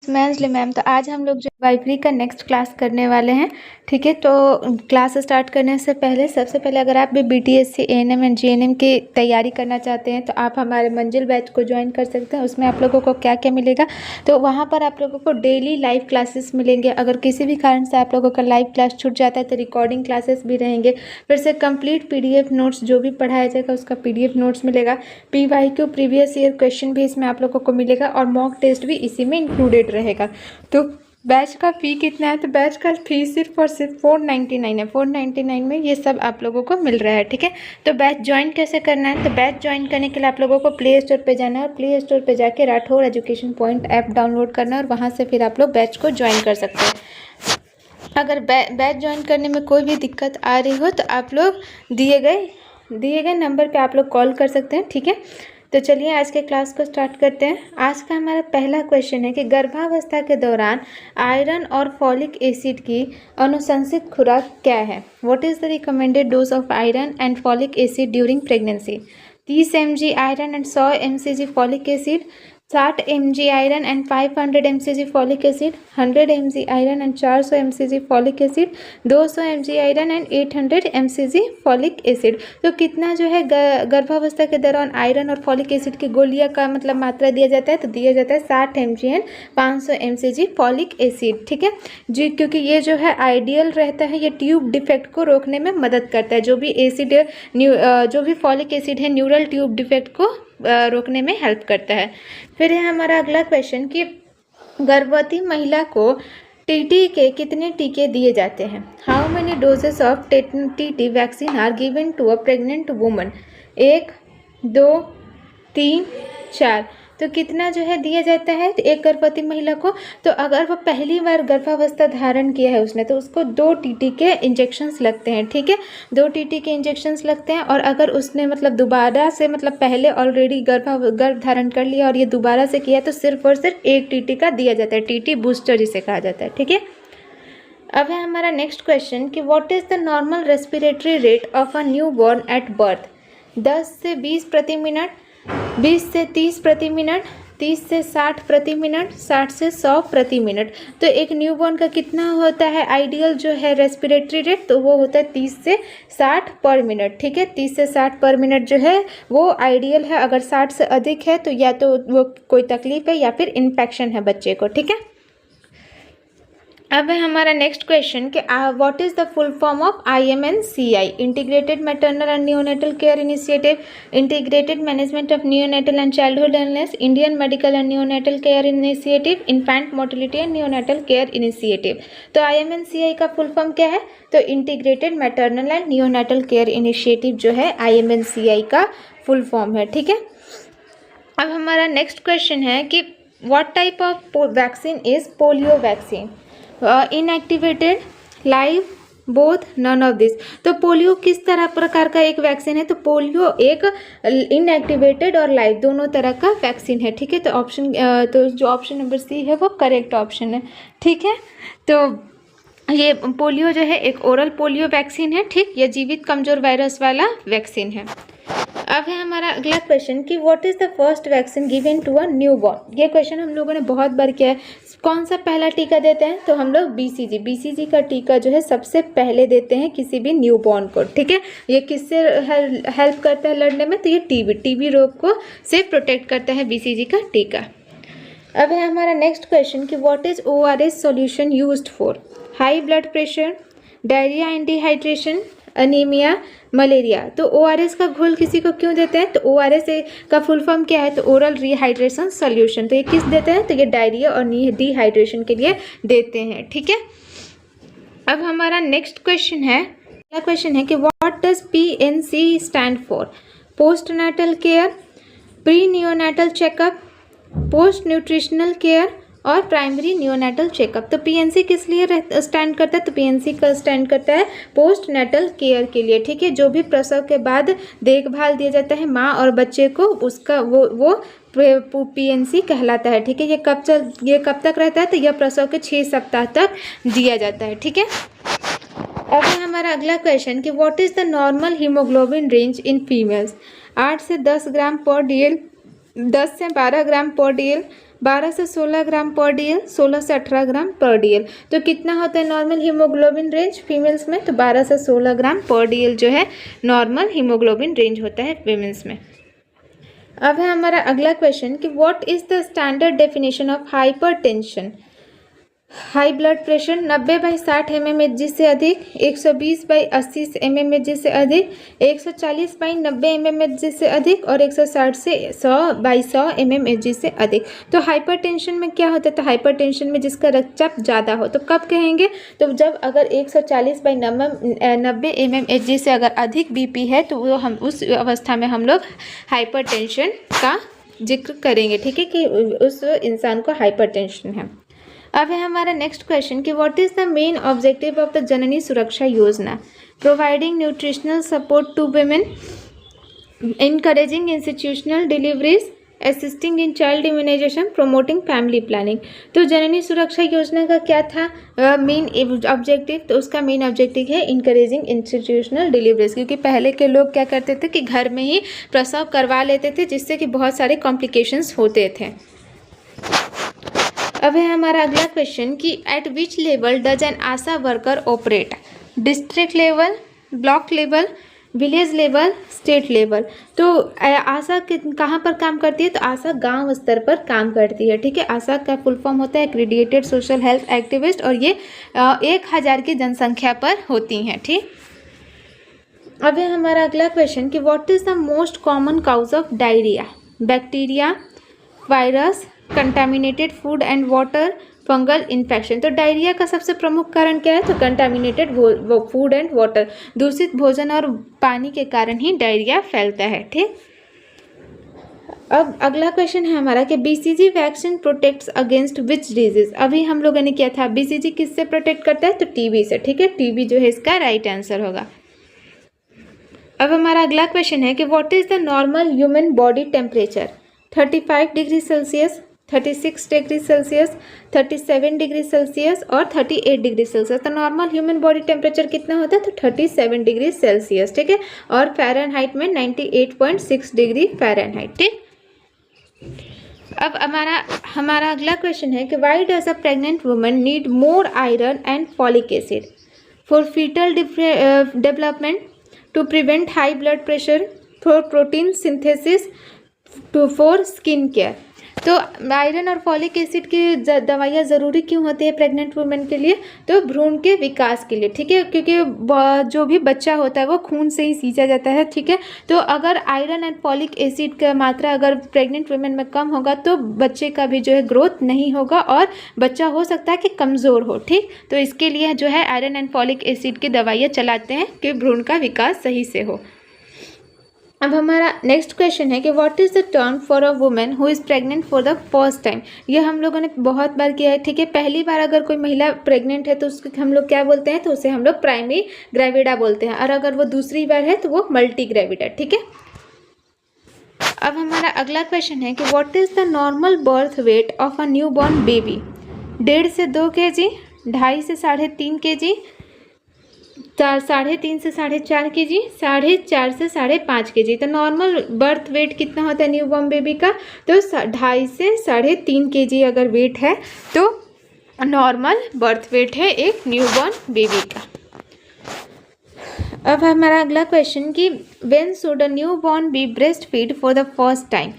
मैं अंजलि मैम। तो आज हम लोग जो वाइब्रेरी का नेक्स्ट क्लास करने वाले हैं, ठीक है। तो क्लास स्टार्ट करने से पहले सबसे पहले अगर आप भी BTSC ANM एंड GNM की तैयारी करना चाहते हैं तो आप हमारे मंजिल बैच को ज्वाइन कर सकते हैं। उसमें आप लोगों को क्या क्या मिलेगा, तो वहाँ पर आप लोगों को डेली लाइव क्लासेस मिलेंगे। अगर किसी भी कारण से आप लोगों का लाइव क्लास छूट जाता है तो रिकॉर्डिंग क्लासेस भी रहेंगे। फिर से कंप्लीट PDF नोट्स जो भी पढ़ाया जाएगा उसका PDF नोट्स मिलेगा। PYQ प्रीवियस ईयर क्वेश्चन भी इसमें आप लोगों को मिलेगा और मॉक टेस्ट भी इसी में इंक्लूडेड रहेगा। तो बैच का फ़ी कितना है, तो बैच का फ़ी सिर्फ और सिर्फ 499 है। 499 में ये सब आप लोगों को मिल रहा है, ठीक है। तो बैच ज्वाइन कैसे करना है, तो बैच ज्वाइन करने के लिए आप लोगों को प्ले स्टोर पे जाना है और प्ले स्टोर पे जाके Rathore education point app download करना है और वहाँ से फिर आप लोग बैच को ज्वाइन कर सकते हैं। अगर बैच ज्वाइन करने में कोई भी दिक्कत आ रही हो तो आप लोग दिए गए नंबर पे आप लोग कॉल कर सकते हैं, ठीक है। तो चलिए आज के क्लास को स्टार्ट करते हैं। आज का हमारा पहला क्वेश्चन है कि गर्भावस्था के दौरान आयरन और फॉलिक एसिड की अनुशंसित खुराक क्या है। What is the recommended dose of iron and folic acid during pregnancy. 30 mg iron and 100 mcg folic acid, 60 mg iron and 500 mcg folic acid, 100 mg iron and 400 mcg folic acid, 200 mg iron and 800 mcg folic acid. तो कितना जो है गर्भावस्था के दौरान iron और folic acid की गोलियां का मतलब मात्रा दिया जाता है, तो दिया जाता है 60 mg and 500 mcg folic acid, ठीक है जी। क्योंकि ये जो है आइडियल रहता है, ये ट्यूब डिफेक्ट को रोकने में मदद करता है। जो भी एसिड जो भी फॉलिक एसिड है न्यूरल ट्यूब डिफेक्ट को रोकने में हेल्प करता है। फिर है हमारा अगला क्वेश्चन कि गर्भवती महिला को टीटी के कितने टीके दिए जाते हैं। How many doses of TT vaccine are given to a pregnant woman. 1, 2, 3, 4। तो कितना जो है दिया जाता है एक गर्भवती महिला को, तो अगर वो पहली बार गर्भावस्था धारण किया है उसने तो उसको 2 टीटी के इंजेक्शंस लगते हैं, ठीक है। 2 टीटी के इंजेक्शंस लगते हैं। और अगर उसने मतलब दोबारा से मतलब पहले ऑलरेडी गर्भ धारण कर लिया और ये दोबारा से किया तो सिर्फ और सिर्फ 1 टीटी का दिया जाता है, टीटी बूस्टर जिसे कहा जाता है, ठीक है। अब है हमारा नेक्स्ट क्वेश्चन कि what is the normal respiratory rate of a new born at birth. 10 से 20 प्रति मिनट, 20 से 30 प्रति मिनट, 30 से 60 प्रति मिनट, 60 से 100 प्रति मिनट। तो एक न्यूबॉर्न का कितना होता है आइडियल जो है रेस्पिरेटरी रेट, तो वो होता है 30 से 60 पर मिनट, ठीक है। 30 से 60 पर मिनट जो है वो आइडियल है। अगर 60 से अधिक है तो या तो वो कोई तकलीफ है या फिर इन्फेक्शन है बच्चे को, ठीक है। अब है हमारा नेक्स्ट क्वेश्चन कि what is the full form of IMNCI। Integrated maternal and neonatal care initiative, integrated management of neonatal and childhood illness, Indian medical and neonatal care initiative, infant mortality and neonatal care initiative. तो IMNCI का full form क्या है, तो integrated maternal and neonatal care initiative जो है IMNCI का full form है, ठीक है। अब हमारा नेक्स्ट क्वेश्चन है कि what type of vaccine is polio vaccine. Inactivated, live, both, none of this. तो पोलियो किस तरह प्रकार का एक वैक्सीन है, तो पोलियो एक इनएक्टिवेटेड और लाइव दोनों तरह का वैक्सीन है, ठीक है। तो जो ऑप्शन नंबर C है वो करेक्ट ऑप्शन है, ठीक है। तो ये पोलियो जो है एक ओरल पोलियो वैक्सीन है, ठीक। ये जीवित कमजोर वायरस वाला वैक्सीन है। अब है हमारा अगला क्वेश्चन कि what is the first vaccine given to a new born. ये क्वेश्चन हम लोगों ने बहुत बार किया है। कौन सा पहला टीका देते हैं, तो हम लोग BCG का टीका जो है सबसे पहले देते हैं किसी भी न्यू बॉर्न को, ठीक है। ये किससे हेल्प करता है लड़ने में, तो ये टीबी रोग को से प्रोटेक्ट करता है BCG का टीका। अब है हमारा नेक्स्ट क्वेश्चन कि what is ORS solution used for. High blood pressure, diarrhoea and dehydration, anaemia, malaria. तो ORS का घोल किसी को क्यों देते हैं, तो ORS का फुल फॉर्म क्या है, तो ओरल रिहाइड्रेशन सॉल्यूशन। तो ये किस देते हैं, तो ये डायरिया और डिहाइड्रेशन के लिए देते हैं, ठीक है। अब हमारा नेक्स्ट क्वेश्चन है, अगला क्वेश्चन है कि what does PNC stand for. Post natal care, pre neonatal checkup, post nutritional care और प्राइमरी नियोनेटल चेकअप। तो PNC किस लिए स्टैंड करता है, तो PNC का स्टैंड करता है पोस्ट नेटल केयर के लिए, ठीक है। जो भी प्रसव के बाद देखभाल दिया जाता है माँ और बच्चे को, उसका वो PNC कहलाता है, ठीक है। ये कब तक रहता है, तो यह प्रसव के 6 सप्ताह तक दिया जाता है, ठीक है। अब है हमारा अगला क्वेश्चन कि what is the normal haemoglobin range in females. 8 से 10 ग्राम पर DL, 10 से 12 ग्राम पर DL, 12 से 16 ग्राम पर डीएल, 16 से 18 ग्राम पर डीएल। तो कितना होता है नॉर्मल हीमोग्लोबिन रेंज फीमेल्स में? तो 12 से 16 ग्राम पर डीएल जो है नॉर्मल हीमोग्लोबिन रेंज होता है वीमेंस में। अब है हमारा अगला क्वेश्चन कि what is the standard definition of hypertension? High blood pressure 90/60 mmHg से अधिक, 120/80 mmHg से अधिक, 140/90 mmHg से अधिक और 160 से 100/100 mmHg से अधिक। तो हाइपरटेंशन में क्या होता है? तो हाइपरटेंशन में जिसका रक्तचाप ज़्यादा हो। तो कब कहेंगे? तो जब अगर 140/90 mmHg से अगर अधिक बीपी है तो वो हम उस अवस्था में हम लोग हाइपरटेंशन का जिक्र करेंगे, ठीक है, कि उस इंसान को हाइपरटेंशन है। अब है हमारा नेक्स्ट क्वेश्चन कि what is the main objective of the Janani Suraksha Yojana? Providing nutritional support to women, encouraging institutional deliveries, assisting in child immunisation, promoting family planning. तो जननी सुरक्षा योजना का क्या था मेन ऑब्जेक्टिव? तो उसका मेन ऑब्जेक्टिव है इनकरेजिंग इंस्टीट्यूशनल डिलीवरीज, क्योंकि पहले के लोग क्या करते थे कि घर में ही प्रसव करवा लेते थे, जिससे कि बहुत सारे कॉम्प्लिकेशंस होते थे। अब है हमारा अगला क्वेश्चन कि eight which level does N Asha worker operate? District level, block level, village level, state level. तो आशा कहाँ पर काम करती है? तो आशा गांव स्तर पर काम करती है, ठीक है। आशा का फुल फॉर्म होता है एक्रीडिएटेड सोशल हेल्थ एक्टिविस्ट और ये 1000 की जनसंख्या पर होती हैं, ठीक। अब है हमारा अगला क्वेश्चन कि what is the most common cause of diarrhoea? Bacteria, virus, contaminated food and water, fungal infection. तो डायरिया का सबसे प्रमुख कारण क्या है? तो कंटामिनेटेड फूड एंड वाटर, दूषित भोजन और पानी के कारण ही डायरिया फैलता है, ठीक। अब अगला क्वेश्चन है हमारा कि BCG vaccine protects against which disease? अभी हम लोगों ने किया था बीसीजी किससे प्रोटेक्ट करता है? तो टीबी से, ठीक है। टीबी जो है इसका राइट आंसर होगा। अब हमारा अगला क्वेश्चन है कि what is the normal human body temperature? 35 degree Celsius, 36 degree Celsius, 37 degree Celsius और 38 डिग्री सेल्सियस। तो नॉर्मल ह्यूमन बॉडी टेम्परेचर कितना होता है? तो 37 डिग्री सेल्सियस, ठीक है। और फ़ारेनहाइट में 98.6 डिग्री फ़ारेनहाइट, ठीक। अब हमारा अगला क्वेश्चन है कि why does a pregnant woman need more iron and folic acid for foetal development, to prevent high blood pressure, for protein synthesis, for skin care. तो आयरन और फॉलिक एसिड की दवाइयाँ ज़रूरी क्यों होती है प्रेग्नेंट वुमेन के लिए? तो भ्रूण के विकास के लिए, ठीक है, क्योंकि जो भी बच्चा होता है वो खून से ही सींचा जाता है, ठीक है। तो अगर आयरन एंड फॉलिक एसिड का मात्रा अगर प्रेग्नेंट वुमेन में कम होगा तो बच्चे का भी जो है ग्रोथ नहीं होगा और बच्चा हो सकता है कि कमज़ोर हो, ठीक। तो इसके लिए जो है आयरन एंड फॉलिक एसिड की दवाइयाँ चलाते हैं कि भ्रूण का विकास सही से हो। अब हमारा नेक्स्ट क्वेश्चन है कि what is the term for a women who is pregnant for the first time? ये हम लोगों ने बहुत बार किया है, ठीक है। पहली बार अगर कोई महिला प्रेग्नेंट है तो उसको हम लोग क्या बोलते हैं? तो उसे हम लोग प्राइमरी ग्रेविडा बोलते हैं, और अगर वो दूसरी बार है तो वो मल्टी ग्रेविडा, ठीक है। अब हमारा अगला क्वेश्चन है कि what is the normal birth weight of a new born baby? 1.5 से 2 kg, 2.5 से 3.5 kg, 3.5 से 4.5 kg, 4.5 से 5.5 kg। तो नॉर्मल बर्थ वेट कितना होता है न्यू बॉर्न बेबी का? तो 2.5 से 3.5 kg अगर वेट है तो नॉर्मल बर्थ वेट है एक न्यू बॉर्न बेबी का। अब हमारा अगला क्वेश्चन कि when should a new born be breast feed for the first time?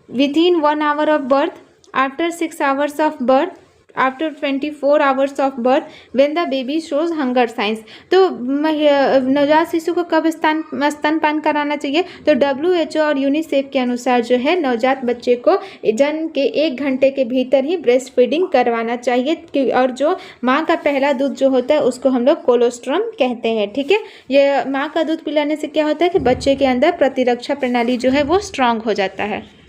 Within 1 hour of birth, after 6 hours of birth, after 24 hours of birth, when the baby shows hunger signs. तो नवजात शिशु को कब स्तनपान कराना चाहिए? तो WHO और यूनिसेफ के अनुसार जो है नवजात बच्चे को जन्म के 1 घंटे के भीतर ही ब्रेस्ट फीडिंग करवाना चाहिए। और जो माँ का पहला दूध जो होता है उसको हम लोग कोलोस्ट्रम कहते हैं, ठीक है। ये माँ का दूध पिलाने से क्या होता है कि बच्चे के अंदर प्रतिरक्षा प्रणाली जो है वो स्ट्रांग हो जाता है।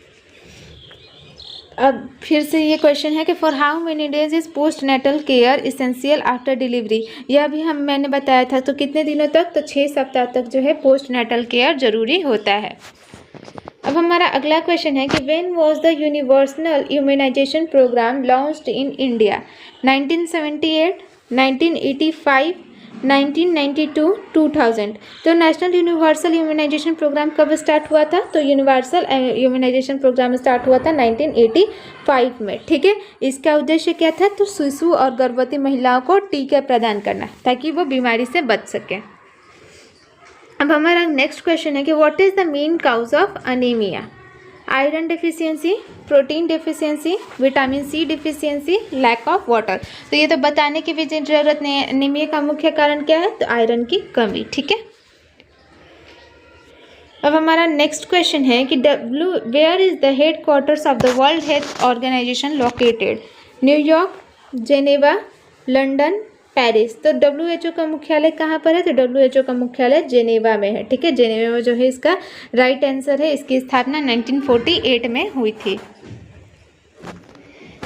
अब फिर से ये क्वेश्चन है कि for how many days is post natal care essential after delivery? यह भी मैंने बताया था। तो कितने दिनों तक? तो 6 सप्ताह तक जो है पोस्ट नेटल केयर जरूरी होता है। अब हमारा अगला क्वेश्चन है कि when was the universal immunization programme launched in India? 1978, 1985, 1992-2000। तो नेशनल यूनिवर्सल इम्यूनाइजेशन प्रोग्राम कब स्टार्ट हुआ था? तो यूनिवर्सल इम्यूनाइजेशन प्रोग्राम स्टार्ट हुआ था 1985 में, ठीक है। इसका उद्देश्य क्या था? तो शिशु और गर्भवती महिलाओं को टीका प्रदान करना ताकि वो बीमारी से बच सकें। अब हमारा नेक्स्ट क्वेश्चन है कि what is the main cause of anaemia? Iron deficiency, protein deficiency, vitamin C deficiency, lack of water. तो ये तो बताने की भी जरूरत नहीं है, एनीमिया का मुख्य कारण क्या है? तो आयरन की कमी, ठीक है। अब हमारा नेक्स्ट क्वेश्चन है कि where is the headquarters of the world health organisation located? New York, Geneva, London, Paris. तो WHO का मुख्यालय कहाँ पर है? तो WHO का मुख्यालय जेनेवा में है, ठीक है। जेनेवा में जो है इसका राइट आंसर है। इसकी स्थापना 1948 में हुई थी।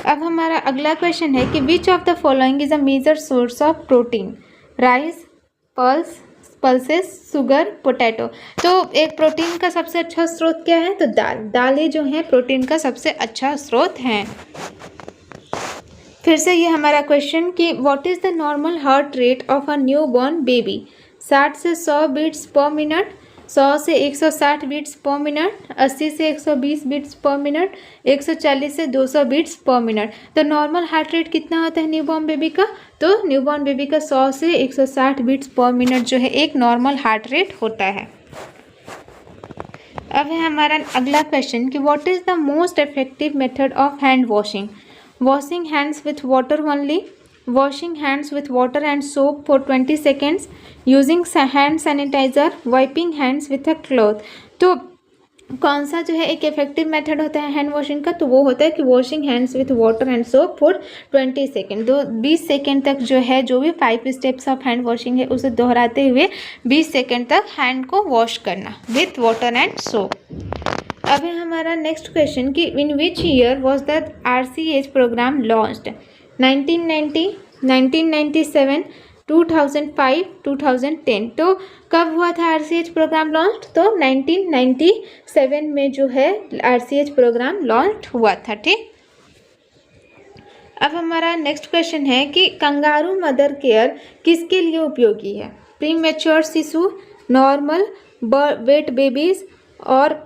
अब हमारा अगला क्वेश्चन है कि which of the following is a major source of protein? Rice, pulses, sugar, potato. तो एक प्रोटीन का सबसे अच्छा स्रोत क्या है? तो दालें जो हैं प्रोटीन का सबसे अच्छा स्रोत हैं। फिर से ये हमारा क्वेश्चन कि what is the normal heart rate of a new born baby? 60 से 100 बीट्स पर मिनट, 100 से 160 बीट्स पर मिनट, 80 से 120 बीट्स पर मिनट, 140 से 200 बीट्स पर मिनट। तो नॉर्मल हार्ट रेट कितना होता है न्यू बॉर्न बेबी का? तो न्यू बॉर्न बेबी का 100 से 160 बीट्स पर मिनट जो है एक नॉर्मल हार्ट रेट होता है। अब है हमारा अगला क्वेश्चन कि what is the most effective method of hand washing? Washing hands with water only, washing hands with water and soap for 20 seconds, using hand sanitizer, wiping hands with a cloth। तो कौन सा जो है एक effective method होता है hand washing का? तो वो होता है कि washing hands with water and soap for 20 second. 20 second तक जो है जो भी 5 स्टेप्स ऑफ हैंड वॉशिंग है उसे दोहराते हुए 20 सेकेंड तक हैंड को वॉश करना विथ वाटर एंड सोप। अब है हमारा नेक्स्ट क्वेश्चन कि in which year was the RCH programme launched? 1990, 1997, 2005, 2010। तो कब हुआ था RCH प्रोग्राम लॉन्च? तो 1997 में जो है RCH प्रोग्राम लॉन्च हुआ था, ठीक। अब हमारा नेक्स्ट क्वेश्चन है कि कंगारू मदर केयर किसके लिए उपयोगी है? प्रीमेच्योर शिशु, नॉर्मल वेट बेबीज और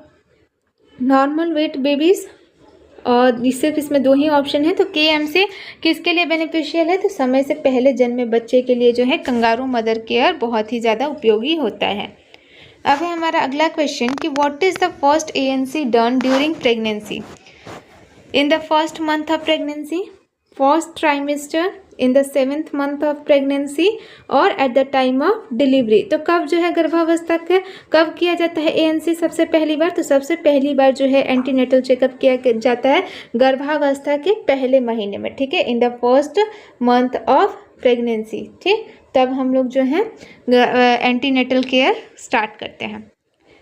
नॉर्मल वेट बेबीज़, और सिर्फ इसमें 2 ही ऑप्शन है। तो KM से किसके लिए बेनिफिशियल है? तो समय से पहले जन्मे बच्चे के लिए जो है कंगारू मदर केयर बहुत ही ज़्यादा उपयोगी होता है। अब है हमारा अगला क्वेश्चन कि what is the first ANC done during pregnancy? In the first month of pregnancy, first trimester, in the 7th month of pregnancy और at the time of delivery. तो कब जो है गर्भावस्था का कब किया जाता है ANC सबसे पहली बार? तो सबसे पहली बार जो है एंटीनेटल चेकअप किया जाता है गर्भावस्था के पहले महीने में, ठीक है, इन the first month of pregnancy, ठीक। तब हम लोग जो है एंटीनेटल केयर स्टार्ट करते हैं।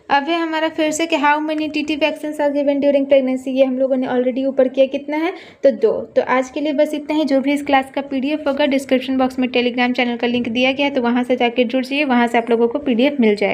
अब है हमारा फिर से कि how many TT vaccine are given during pregnancy. ये हम लोगों ने ऑलरेडी ऊपर किया, कितना है? तो 2। तो आज के लिए बस इतना ही। जो भी इस क्लास का PDF होगा डिस्क्रिप्शन बॉक्स में टेलीग्राम चैनल का लिंक दिया गया है, तो वहाँ से जाके जुड़ जाइए, वहाँ से आप लोगों को PDF मिल जाएगा।